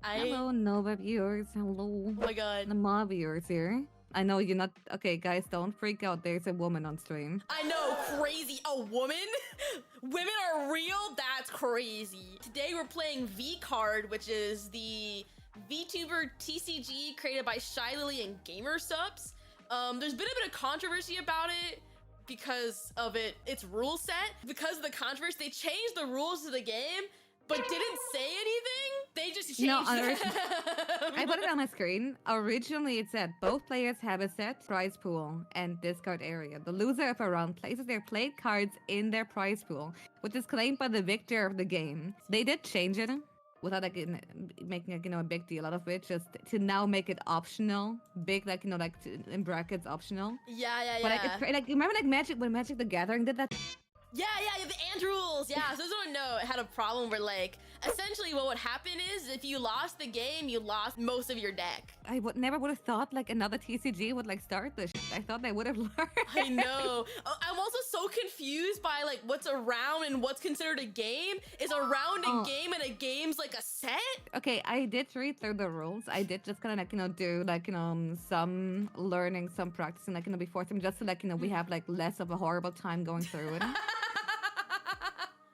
Hello, Nova viewers. Hello. Oh my god. The Ma viewers here. I know you're not... Okay, guys, don't freak out. There's a woman on stream. I know, crazy. A woman? Women are real? That's crazy. Today we're playing VCard, which is the VTuber TCG created by Shy Lily and Gamer Subs. There's been a bit of controversy about it because of its rule set. Because of the controversy, they changed the rules to the game, but didn't say anything. They just changed I put it on my screen. Originally, it said both players have a set prize pool and discard area. The loser of a round places their played cards in their prize pool, which is claimed by the victor of the game. They did change it without making a big deal out of it, just to now make it optional, big, in brackets optional. Yeah. But remember Magic when Magic the Gathering did that. Yeah, the ant rules. Yeah, so those who don't know, it had a problem where, essentially what would happen is if you lost the game, you lost most of your deck. I never would have thought, another TCG would, start this shit. I thought they would have learned. I know. I'm also so confused by, what's a round and what's considered a game. Is a round a game and a game's, a set? Okay, I did read through the rules. I did just kind of, do, some learning, some practicing, before them, just so, we have, less of a horrible time going through it.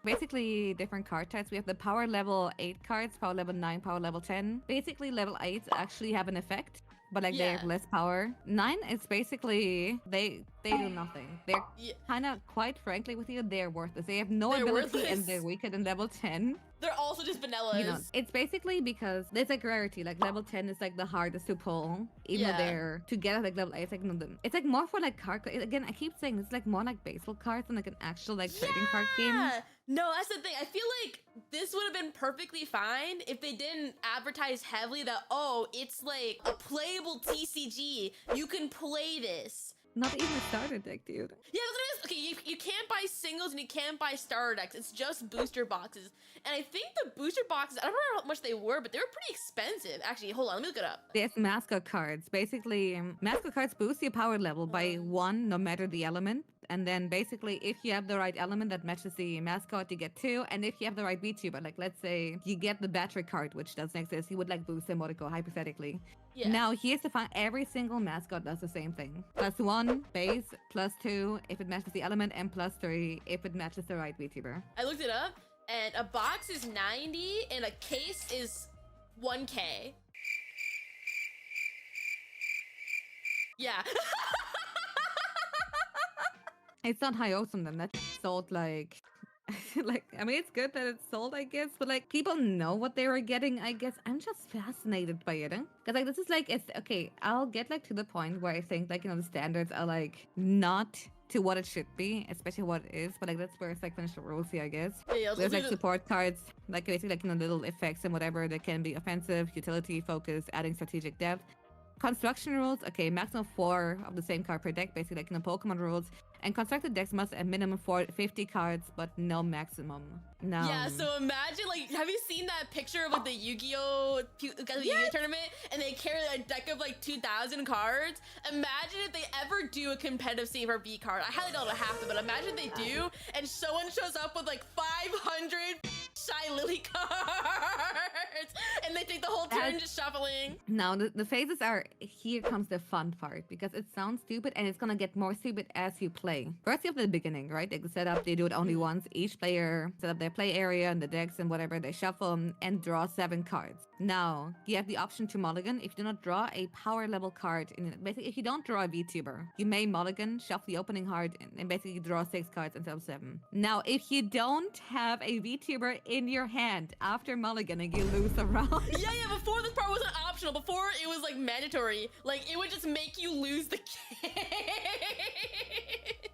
Basically, different card types. We have the power level 8 cards, power level 9, power level 10. Basically, level 8 actually have an effect, but they have less power. 9 is basically, they do nothing. They're kind of, quite frankly with you, they're worthless. They have no ability and they're weaker than level 10. They're also just vanillas. It's basically because there's rarity. Level 10 is the hardest to pull. Even though they're together level 8. It's more for card. Again, I keep saying it's more like baseball cards than an actual trading card game. No, that's the thing. I feel like this would have been perfectly fine if they didn't advertise heavily that, oh, it's a playable TCG. You can play this. Not even a starter deck, dude. Yeah, that's what it is. Okay, you can't buy singles and you can't buy starter decks. It's just booster boxes. And I think the booster boxes, I don't remember how much they were, but they were pretty expensive. Actually, hold on, let me look it up. There's mascot cards. Basically, mascot cards boost your power level by 1, no matter the element. And then basically, if you have the right element that matches the mascot, you get 2. And if you have the right VTuber, let's say you get the battery card, which doesn't exist, you would boost them or go hypothetically. Yeah. Now, here's the fun. Every single mascot does the same thing. +1 base, +2 if it matches the element, and +3 if it matches the right VTuber. I looked it up, and a box is 90, and a case is 1K. Yeah. It's not high awesome then. That's sold I mean, it's good that it's sold, I guess, but people know what they were getting, I guess. I'm just fascinated by it, because this is it's okay. I'll get to the point where I think the standards are not to what it should be, especially what it is, but that's where it's finish the rules here, I guess. Yeah, there's support cards, basically little effects and whatever that can be offensive, utility, focus, adding strategic depth. Construction rules, okay, maximum 4 of the same card per deck, basically Pokemon rules. And constructed decks must have minimum 50 cards, but no maximum. No. Yeah, so imagine, have you seen that picture of the Yu-Gi-Oh! Yu-Gi-Oh! Tournament? And they carry a deck of 2,000 cards? Imagine if they ever do a competitive scene for V-Card. I highly doubt it'll happen, but imagine they do, and someone shows up with 500 Shy Lily cards, and they take the whole turn just shuffling. Now, the phases are, here comes the fun part, because it sounds stupid, and it's gonna get more stupid as you play. First, you have the beginning, right? They set up, they do it only once. Each player set up their play area and the decks and whatever. They shuffle and draw 7 cards. Now, you have the option to mulligan if you do not draw a power level card. Basically, if you don't draw a VTuber, you may mulligan, shuffle the opening card, and basically draw 6 cards instead of 7. Now, if you don't have a VTuber in your hand after mulliganing, you lose the round. Yeah, before this part wasn't optional. Before, it was mandatory. It would just make you lose the game.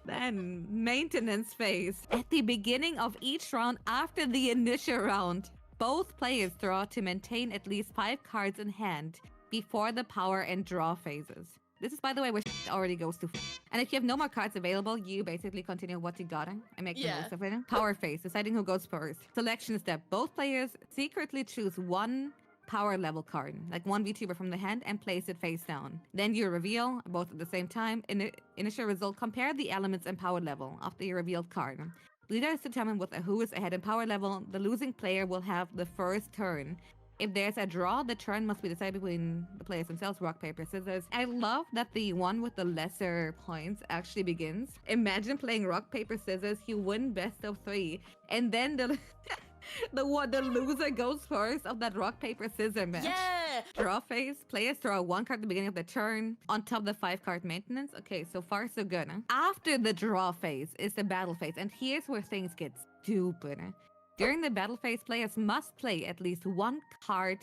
Then, maintenance phase. At the beginning of each round after the initial round, both players draw to maintain at least 5 cards in hand before the power and draw phases. This is, by the way, where already goes to And if you have no more cards available, you basically continue what you got and make the most of it. Power phase, deciding who goes first. Selection step. Both players secretly choose one power level card, like one VTuber from the hand, and place it face down. Then you reveal both at the same time. In the initial result, compare the elements and power level of the revealed card. Leader is determined with who is ahead in power level. The losing player will have the first turn. If there's a draw, the turn must be decided between the players themselves, rock, paper, scissors. I love that the one with the lesser points actually begins. Imagine playing rock, paper, scissors, you win best of 3. And then the the loser goes first of that rock, paper, scissors match. Yeah! Draw phase. Players draw 1 card at the beginning of the turn on top of the 5-card maintenance. Okay, so far so good. After the draw phase is the battle phase, and here's where things get stupid. During the battle phase, players must play at least 1 card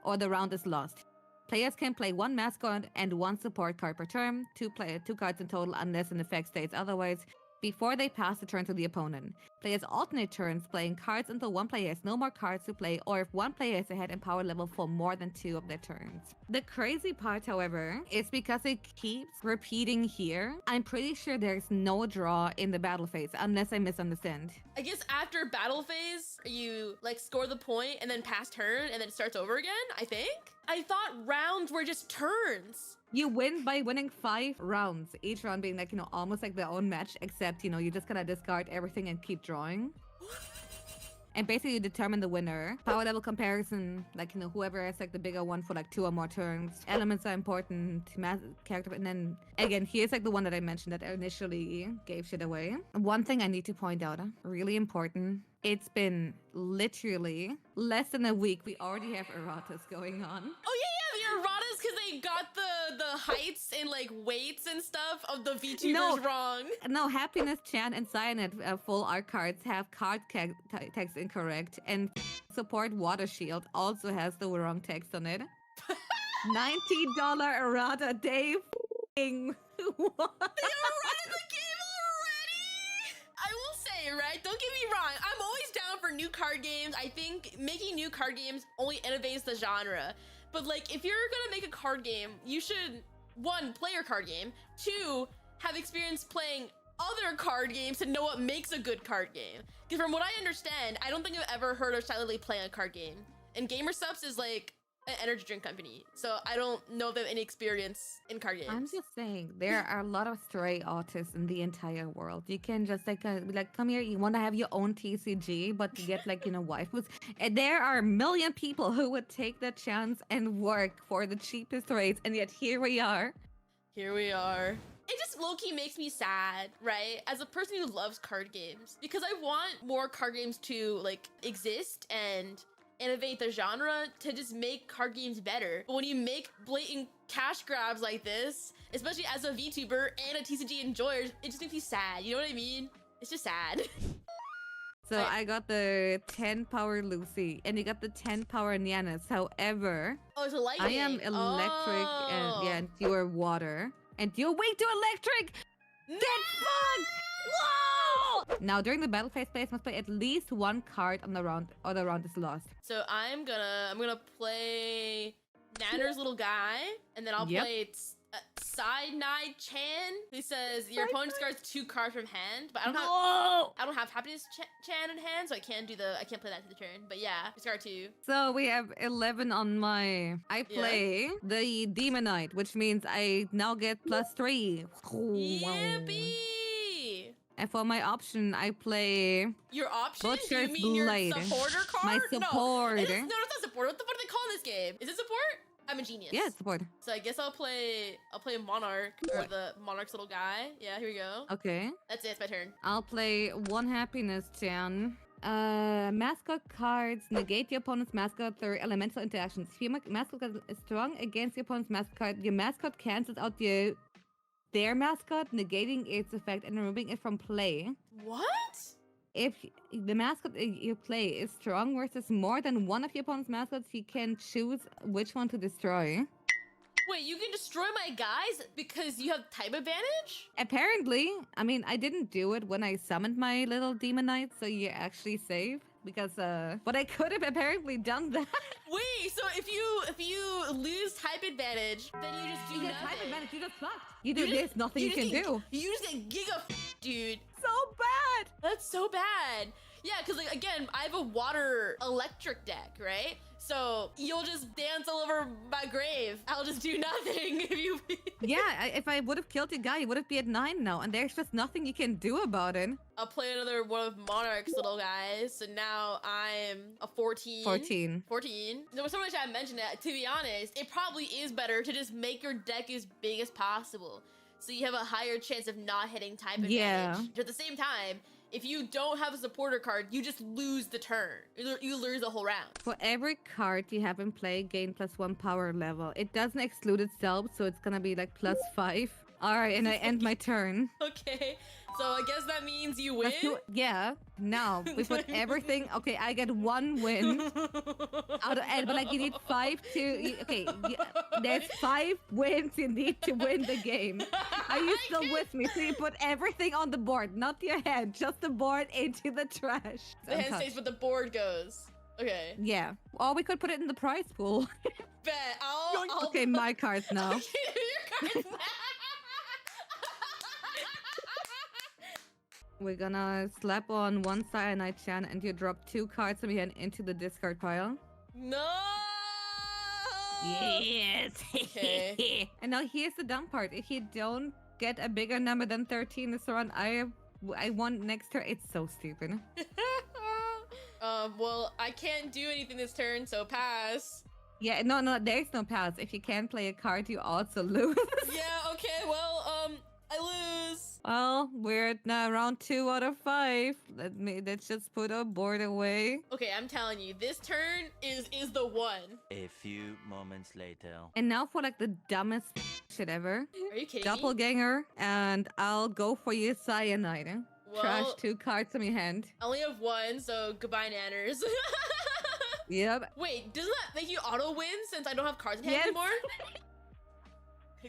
or the round is lost. Players can play 1 mascot and 1 support card per turn, 2 cards in total unless an effect states otherwise, before they pass the turn to the opponent. Players alternate turns playing cards until one player has no more cards to play, or if one player is ahead in power level for more than 2 of their turns. The crazy part, however, is because it keeps repeating here, I'm pretty sure there's no draw in the battle phase, unless I misunderstand. I guess after battle phase, you like score the point and then pass turn and then it starts over again, I think? I thought rounds were just turns. You win by winning 5 rounds, each round being like, almost like their own match, except, you just gotta discard everything and keep drawing. And basically you determine the winner. Power level comparison, like, whoever has like the bigger one for like 2 or more turns. Elements are important, character, and then again, here's like the one that I mentioned that initially gave shit away. One thing I need to point out, really important. It's been literally less than a week. We already have erratas going on. Oh yeah, the erratas because they got the heights and like weights and stuff of the VTubers wrong. No, Happiness, Chan, and Cyanide full art cards have card text incorrect, and support Water Shield also has the wrong text on it. $90 errata, Dave. What? They errata the game already? I will say, right? Don't get me wrong. I'm always down for new card games. I think making new card games only innovates the genre. But like, if you're gonna make a card game, you should, 1, play your card game, 2, have experience playing other card games to know what makes a good card game. Because from what I understand, I don't think I've ever heard of silently playing a card game. And Gamer Subs is like an energy drink company, so I don't know if they have any experience in card games. I'm just saying, there are a lot of stray artists in the entire world. You can just be like, come here, you want to have your own TCG, but you get like, waifus. And there are a million people who would take that chance and work for the cheapest rates, and yet here we are. Here we are. It just low-key makes me sad, right? As a person who loves card games, because I want more card games to like exist and innovate the genre to just make card games better. But when you make blatant cash grabs like this, especially as a VTuber and a TCG enjoyer, it just makes me sad. You know what I mean? It's just sad. So I got the 10 power Lucy, and you got the 10 power Nyanis. However, oh, it's a lightning. I am electric, and you are water. And you're way too electric! No! Get fucked! Whoa! Now, during the battle phase, players must play at least 1 card on the round, or the round is lost. So I'm gonna play Nanner's little guy, and then I'll play Side Nide Chan, who says your opponent discards 2 cards from hand, but I don't have Happiness Chan in hand, so I can't play that to the turn. But yeah, discard 2. So we have 11 on my. I play the Demonite, which means I now get +3. Yippee! And for my option, I play your option. Butcher's you mean Blade. Your supporter card? My support. No, it's not support. What the fuck do they call in this game? Is it support? I'm a genius. Yeah, support. So I guess I'll play Monarch, or the Monarch's little guy. Yeah, here we go. Okay. That's it. It's my turn. I'll play 1 Happiness Chan. Mascot cards negate your opponent's mascot through elemental interactions. If your mascot is strong against your opponent's mascot card, your mascot cancels out their mascot, negating its effect and removing it from play. What? If the mascot you play is strong versus more than one of your opponent's mascots, you can choose which one to destroy. Wait, you can destroy my guys because you have type advantage? Apparently. I mean, I didn't do it when I summoned my little Demonite, so you're actually safe. Because, but I could have apparently done that. Wait, so if you lose type advantage, then you just do nothing. Type advantage, you just fucked. There's nothing you can do. You just get giga dude. So bad. That's so bad. Yeah, because like, again, I have a water electric deck, right? So you'll just dance all over my grave. I'll just do nothing if you... Yeah, if I would have killed your guy, you would have been at 9 now, and there's just nothing you can do about it. I'll play another one of Monarch's little guys. So now I'm a 14. 14. 14. No, someone should have mentioned that. To be honest, it probably is better to just make your deck as big as possible, so you have a higher chance of not hitting type advantage. Yeah. But at the same time, if you don't have a supporter card, you just lose the turn. You lose the whole round. For every card you have in play, gain +1 power level. It doesn't exclude itself, so it's gonna be like +5. All right, and I end my turn. Okay, so I guess that means you win? Yeah, now we put everything. Okay, I get 1 win out of it, but like you need 5 to. Okay, there's 5 wins you need to win the game. Are you still with me? So you put everything on the board, not your head, just the board into the trash. The hand stays, but the board goes. Okay. Yeah. Or we could put it in the prize pool. Bet. I'll... Okay, my cards now. Okay, your cards now. We're gonna slap on 1 cyanide chan and you drop 2 cards from your hand into the discard pile. No! Yes! Okay. And now here's the dumb part. If you don't get a bigger number than 13 this round, I want next turn. It's so stupid. Well, I can't do anything this turn, so pass. Yeah, no, there's no pass. If you can't play a card, you also lose. Yeah, okay, well, I lose. Well, we're at now round 2 out of 5. Let's just put our board away. Okay, I'm telling you, this turn is the one. A few moments later. And now for like the dumbest shit ever. Are you kidding me? Doppelganger, and I'll go for your cyanide. Well, Trash 2 cards from your hand. I only have 1, so goodbye, nanners. Yep. Wait, doesn't that make you auto win since I don't have cards in hand Yes. anymore?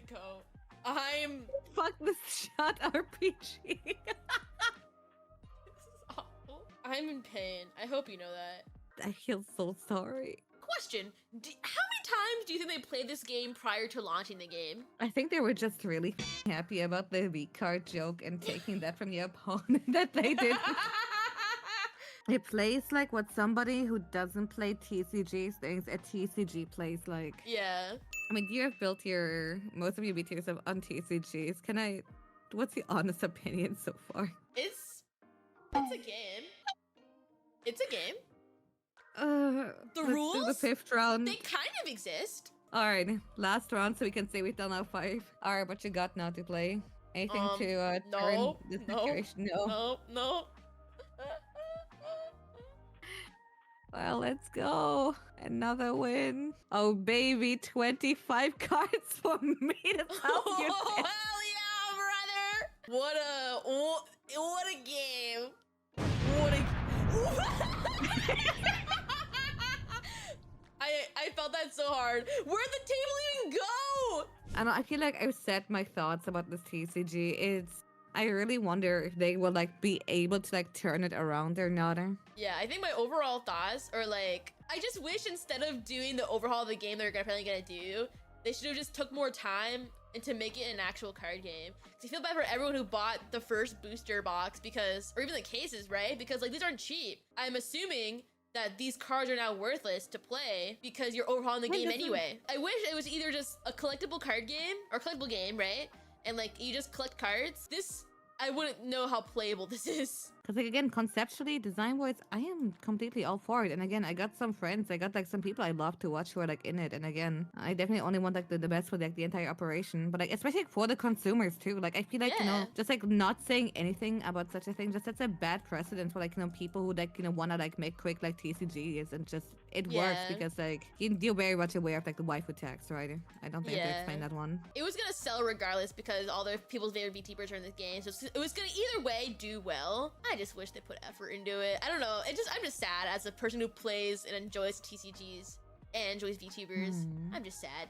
Go. I'm... Fuck this shot RPG. This is awful. I'm in pain. I hope you know that. I feel so sorry. Question. How many times do you think they played this game prior to launching the game? I think they were just really happy about the VCard joke and taking that from your opponent that they did. It plays like what somebody who doesn't play TCGs thinks a TCG plays like. Yeah. I mean, you have built most of your VTubers on TCGs. What's your honest opinion so far? It's a game. It's a game. The The let's rules? do the 5th round. They kind of exist. Alright, last round so we can say we've done our 5. Alright, what you got now to play? Anything to turn no, the situation? No. No. Well, let's go. Another win. Oh, baby, 25 cards for me to help you. Oh, hell yeah, brother! What a game! What a... I felt that so hard. Where'd the table even go? I feel like I've said my thoughts about this TCG. I really wonder if they will like be able to like turn it around or not. Yeah, I think my overall thoughts are like, I just wish instead of doing the overhaul of the game they're apparently gonna do, they should have just took more time and to make it an actual card game. Cause I feel bad for everyone who bought the first booster box or even the cases, right? Because like these aren't cheap. I'm assuming that these cards are now worthless to play because you're overhauling the game anyway. I wish it was either just a collectible card game or collectible game, right? And like you just collect cards. I wouldn't know how playable this is. Because like again, conceptually, design-wise, I am completely all for it. And again, I got some friends, I got like some people I love to watch who are like in it. And again, I definitely only want like the best for like the entire operation. But like especially for the consumers too. Like I feel like, Yeah. just like not saying anything about such a thing just sets a bad precedent for like, people who like, wanna like make quick like TCGs and just it works Yeah. because like you're very much aware of like the waifu tax, right? I don't think I have to Yeah. explain that one. It was gonna sell regardless because all the people's favorite VTubers are in this game. So it was gonna either way do well. I just wish they put effort into it. I don't know. I'm just sad as a person who plays and enjoys TCGs and enjoys VTubers. I'm just sad.